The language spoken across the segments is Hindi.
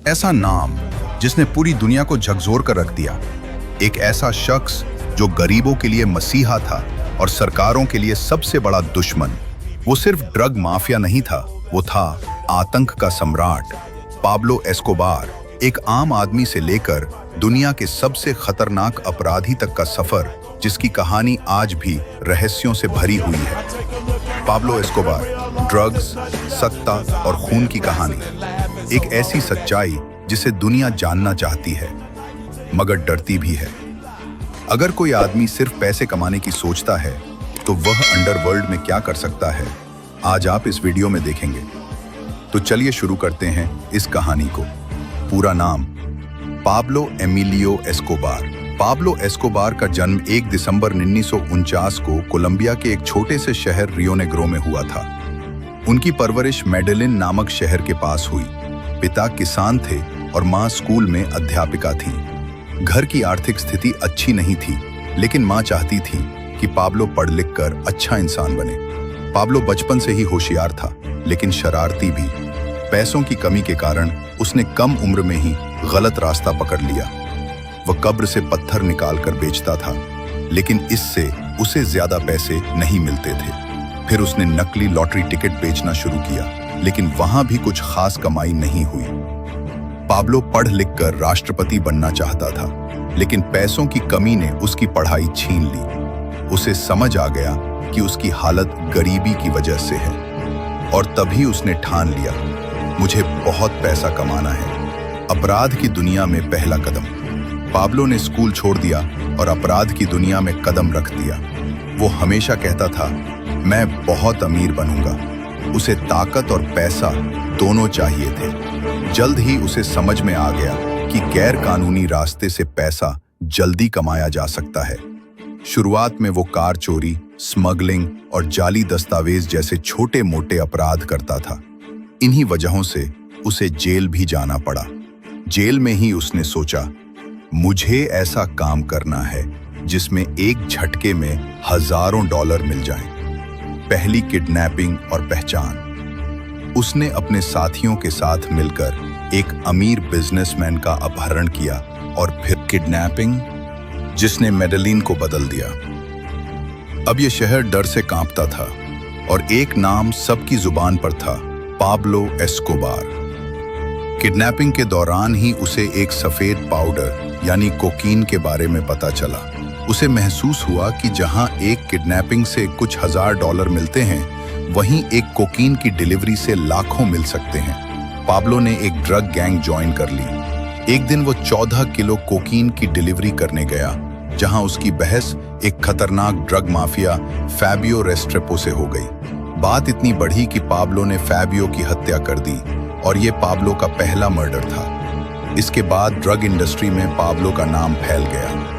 ऐसा नाम जिसने पूरी दुनिया को झकझोर कर रख दिया। एक ऐसा शख्स जो गरीबों के लिए मसीहा था और सरकारों के लिए सबसे बड़ा दुश्मन। वो सिर्फ ड्रग माफिया नहीं था, वो था आतंक का सम्राट। पाब्लो एस्कोबार, एक आम आदमी से लेकर दुनिया के सबसे खतरनाक अपराधी तक का सफर, जिसकी कहानी आज भी रहस्यों से भरी हुई है। पाब्लो एस्कोबार, ड्रग्स, सत्ता और खून की कहानी। एक ऐसी सच्चाई जिसे दुनिया जानना चाहती है मगर डरती भी है। अगर कोई आदमी सिर्फ पैसे कमाने की सोचता है तो वह अंडरवर्ल्ड में क्या कर सकता है, आज आप इस वीडियो में देखेंगे। तो चलिए शुरू करते हैं इस कहानी को। पूरा नाम Pablo Emilio Escobar. Pablo Escobar का जन्म 1 दिसंबर 1949 को कोलंबिया के एक छोटे से शहर रियो नेग्रो में हुआ था। उनकी परवरिश मेडेलिन नामक शहर के पास हुई। पिता किसान थे और माँ स्कूल में अध्यापिका थी। घर की आर्थिक स्थिति अच्छी नहीं थी, लेकिन माँ चाहती थी कि पाब्लो पढ़ लिख कर अच्छा इंसान बने। पाब्लो बचपन से ही होशियार था, लेकिन शरारती भी। पैसों की कमी के कारण उसने कम उम्र में ही गलत रास्ता पकड़ लिया। वह कब्र से पत्थर निकालकर बेचता था, लेकिन इससे उसे ज्यादा पैसे नहीं मिलते थे। फिर उसने नकली लॉटरी टिकट बेचना शुरू किया, लेकिन वहां भी कुछ खास कमाई नहीं हुई। पाब्लो पढ़ लिख कर राष्ट्रपति बनना चाहता था, लेकिन पैसों की कमी ने उसकी पढ़ाई छीन ली। उसे समझ आ गया कि उसकी हालत गरीबी की वजह से है, और तभी उसने ठान लिया, मुझे बहुत पैसा कमाना है। अपराध की दुनिया में पहला कदम। पाब्लो ने स्कूल छोड़ दिया और अपराध की दुनिया में कदम रख दिया। वो हमेशा कहता था, मैं बहुत अमीर बनूंगा। उसे ताकत और पैसा दोनों चाहिए थे। जल्द ही उसे समझ में आ गया कि गैर कानूनी रास्ते से पैसा जल्दी कमाया जा सकता है। शुरुआत में वो कार चोरी, स्मगलिंग और जाली दस्तावेज जैसे छोटे मोटे अपराध करता था। इन्हीं वजहों से उसे जेल भी जाना पड़ा। जेल में ही उसने सोचा, मुझे ऐसा काम करना है जिसमें एक झटके में हजारों डॉलर मिल जाएं। पहली किडनैपिंग और पहचान। उसने अपने साथियों के साथ मिलकर एक अमीर बिजनेसमैन का अपहरण किया और फिर किडनैपिंग, जिसने मेडेलिन को बदल दिया। अब यह शहर डर से कांपता था और एक नाम सबकी जुबान पर था, पाब्लो एस्कोबार। किडनैपिंग के दौरान ही उसे एक सफेद पाउडर यानी कोकीन के बारे में पता चला। उसे महसूस हुआ कि जहां एक किडनैपिंग से कुछ हजार डॉलर मिलते हैं, वहीं एक कोकीन की डिलीवरी से लाखों मिल सकते हैं। पाब्लो ने एक ड्रग गैंग ज्वाइन कर ली। एक दिन वो 14 किलो कोकीन की डिलीवरी करने गया, जहां उसकी बहस एक खतरनाक ड्रग माफिया फैबियो रेस्ट्रेपो से हो गई। बात इतनी बढ़ी कि पाब्लो ने फैबियो की हत्या कर दी, और ये पाब्लो का पहला मर्डर था। इसके बाद ड्रग इंडस्ट्री में पाब्लो का नाम फैल गया।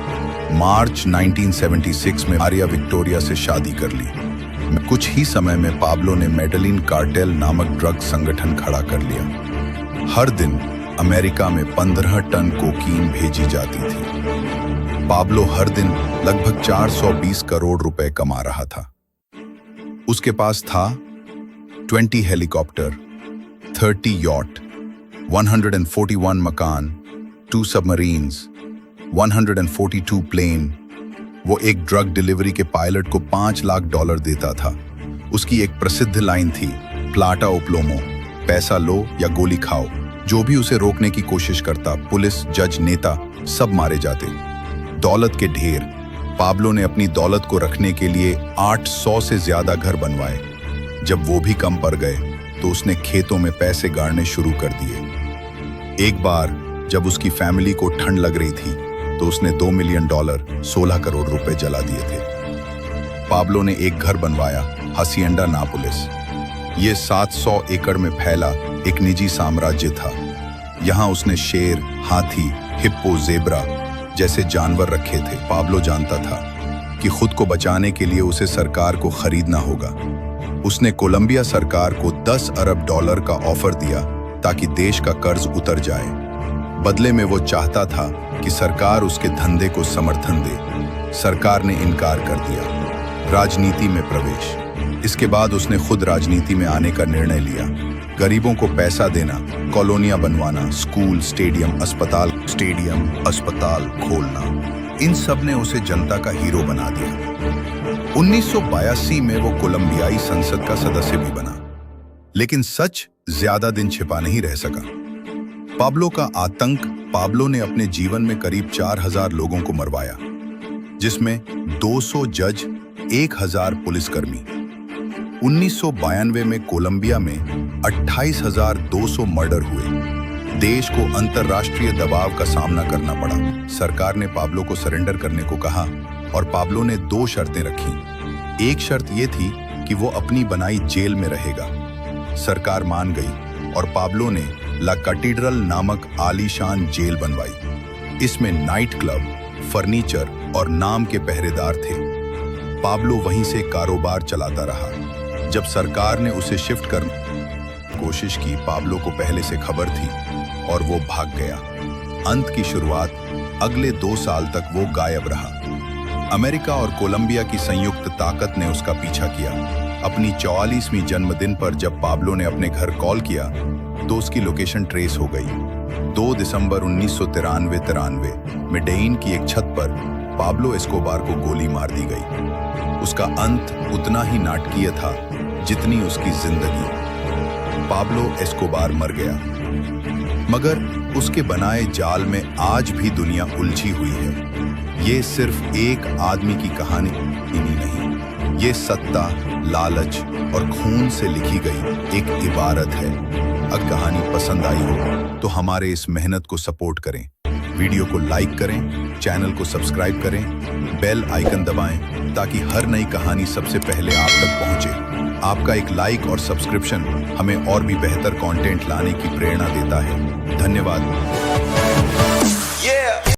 मार्च 1976 में मारिया विक्टोरिया से शादी कर ली। कुछ ही समय में पाब्लो ने मेडेलिन कार्टेल नामक ड्रग संगठन खड़ा कर लिया। हर दिन अमेरिका में 15 टन कोकीन भेजी जाती थी। पाब्लो हर दिन लगभग 420 करोड़ रुपए कमा रहा था। उसके पास था 20 हेलीकॉप्टर, 30 यॉट, 141 मकान, 2 सबमरीन्स, 142 प्लेन। वो एक ड्रग डिलीवरी के पायलट को $5 लाख देता था। उसकी एक प्रसिद्ध लाइन थी, प्लाटा ओ प्लोमो, पैसा लो या गोली खाओ। जो भी उसे रोकने की कोशिश करता, पुलिस, जज, नेता सब मारे जाते। दौलत के ढेर। पाब्लो ने अपनी दौलत को रखने के लिए 800 से ज्यादा घर बनवाए। जब वो भी कम पड़ गए तो उसने खेतों में पैसे गाड़ने शुरू कर दिए। एक बार जब उसकी फैमिली को ठंड लग रही थी तो उसने $2 मिलियन, 16 करोड़ रुपए जला दिए थे। पाब्लो ने एक घर बनवाया, हासिएंडा नापोलिस। ये 700 एकड़ में फैला एक निजी साम्राज्य था। यहाँ उसने शेर, हाथी, हिप्पो, जेब्रा जैसे जानवर रखे थे। पाब्लो जानता था कि खुद को बचाने के लिए उसे सरकार को खरीदना होगा। उसने कोलंबिया सरकार को $10 अरब का ऑफर दिया ताकि देश का कर्ज उतर जाए। बदले में वो चाहता था कि सरकार उसके धंधे को समर्थन दे। सरकार ने इनकार कर दिया। राजनीति में प्रवेश। इसके बाद उसने खुद राजनीति में आने का निर्णय लिया। गरीबों को पैसा देना, कॉलोनियां बनवाना, स्कूल, स्टेडियम, अस्पताल खोलना, इन सब ने उसे जनता का हीरो बना दिया। 1982 में वो कोलंबियाई संसद का सदस्य भी बना। लेकिन सच ज्यादा दिन छिपा नहीं रह सका। पाब्लो का आतंक। पाब्लो ने अपने जीवन में करीब 4000 लोगों को मरवाया, जिसमें 200 जज, 1000 पुलिसकर्मी। 1992 में कोलंबिया में 28,200 मर्डर हुए। देश को अंतर्राष्ट्रीय दबाव का सामना करना पड़ा। सरकार ने पाब्लो को सरेंडर करने को कहा और पाब्लो ने 2 शर्तें रखी। एक शर्त यह थी कि वो अपनी बनाई जेल में रहेगा। सरकार मान गई और पाब्लो ने ला कैथेड्रल नामक आलीशान जेल बनवाई। इसमें नाइट क्लब, फर्नीचर और नाम के पहरेदार थे। पाब्लो वहीं से कारोबार चलाता रहा। जब सरकार ने उसे शिफ्ट करने की कोशिश की, पाब्लो को पहले से खबर थी और वो भाग गया। अंत की शुरुआत, अगले 2 साल तक वो गायब रहा। अमेरिका और कोलंबिया की संयुक्त ताकत ने उसका पीछा किया। अपनी 44वीं जन्मदिन पर जब पाब्लो ने अपने घर कॉल किया तो उसकी लोकेशन ट्रेस हो गई। 2 दिसंबर 1993 मेडेइन की एक छत पर पाब्लो एस्कोबार को गोली मार दी गई। उसका अंत उतना ही नाटकीय था जितनी उसकी जिंदगी। पाब्लो एस्कोबार मर गया, मगर उसके बनाए जाल में आज भी दुनिया उलझी हुई है। ये सिर्फ एक आदमी की कहानी ही नहीं, ये सत्ता, लालच और खून से लिखी गई एक इबारत है। अगर कहानी पसंद आई हो तो हमारे इस मेहनत को सपोर्ट करें। वीडियो को लाइक करें, चैनल को सब्सक्राइब करें, बेल आइकन दबाएं ताकि हर नई कहानी सबसे पहले आप तक पहुंचे। आपका एक लाइक और सब्सक्रिप्शन हमें और भी बेहतर कंटेंट लाने की प्रेरणा देता है। धन्यवाद।